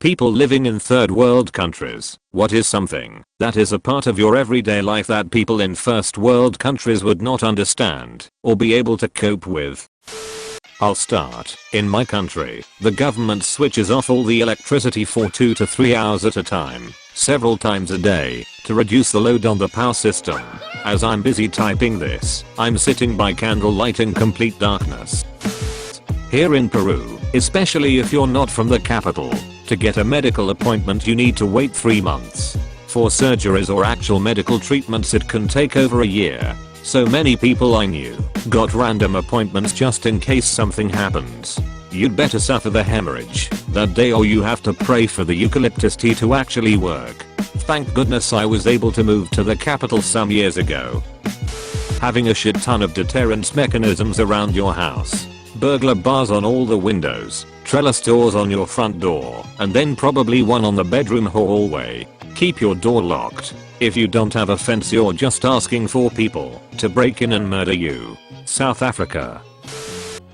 People living in third world countries, what is something that is a part of your everyday life that people in first world countries would not understand or be able to cope with? I'll start. In my country, the government switches off all the electricity for 2 to 3 hours at a time, several times a day, to reduce the load on the power system. As I'm busy typing this, I'm sitting by candlelight in complete darkness. Here in Peru, especially if you're not from the capital, to get a medical appointment you need to wait 3 months. For surgeries or actual medical treatments it can take over a year. So many people I knew got random appointments just in case something happens. You'd better suffer the hemorrhage that day or you have to pray for the eucalyptus tea to actually work. Thank goodness I was able to move to the capital some years ago. Having a shit ton of deterrence mechanisms around your house. Burglar bars on all the windows, trellis doors on your front door, and then probably one on the bedroom hallway. Keep your door locked. If you don't have a fence you're just asking for people to break in and murder you. South Africa.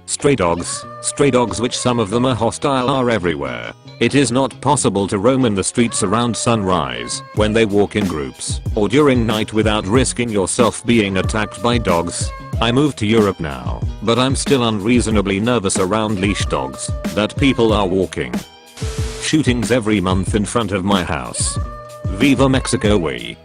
Stray dogs which some of them are hostile are everywhere. It is not possible to roam in the streets around sunrise when they walk in groups or during night without risking yourself being attacked by dogs. I moved to Europe now, but I'm still unreasonably nervous around leash dogs that people are walking. Shootings every month in front of my house. Viva Mexico we.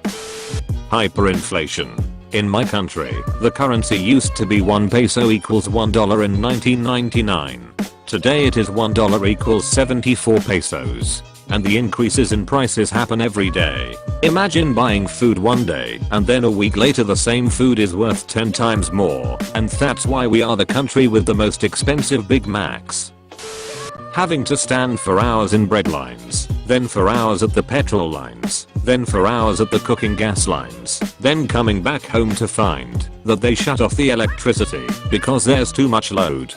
Hyperinflation. In my country, the currency used to be 1 peso equals $1 in 1999. Today it is $1 equals 74 pesos. And the increases in prices happen every day. Imagine buying food one day and then a week later the same food is worth 10 times more. And that's why we are the country with the most expensive Big Macs. Having to stand for hours in bread lines, then for hours at the petrol lines, then for hours at the cooking gas lines, then coming back home to find that they shut off the electricity because there's too much load.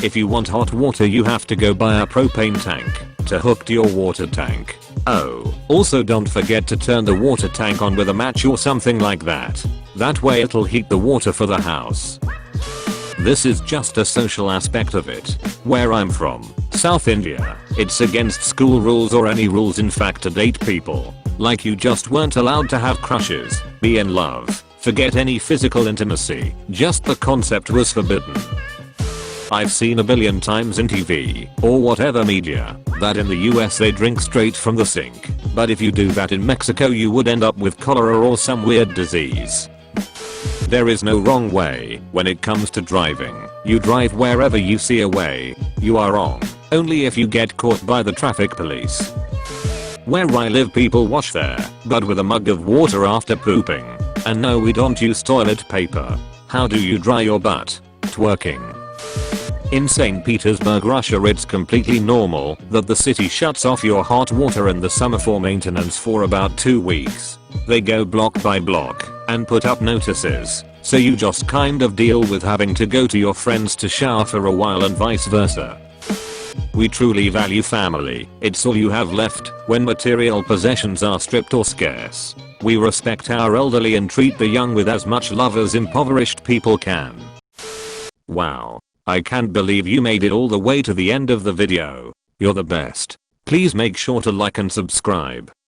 If you want hot water you have to go buy a propane tank to hook to your water tank. Oh, also don't forget to turn the water tank on with a match or something like that. That way it'll heat the water for the house. This is just a social aspect of it. Where I'm from, South India, it's against school rules or any rules in fact to date people. Like you just weren't allowed to have crushes, be in love, forget any physical intimacy, just the concept was forbidden. I've seen a billion times in TV, or whatever media, that in the US they drink straight from the sink. But if you do that in Mexico you would end up with cholera or some weird disease. There is no wrong way when it comes to driving. You drive wherever you see a way. You are wrong only if you get caught by the traffic police. Where I live people wash their butt with a mug of water after pooping. And no, we don't use toilet paper. How do you dry your butt? Twerking. In St. Petersburg, Russia, it's completely normal that the city shuts off your hot water in the summer for maintenance for about 2 weeks. They go block by block and put up notices, so you just kind of deal with having to go to your friends to shower for a while and vice versa. We truly value family. It's all you have left when material possessions are stripped or scarce. We respect our elderly and treat the young with as much love as impoverished people can. Wow. I can't believe you made it all the way to the end of the video. You're the best. Please make sure to like and subscribe.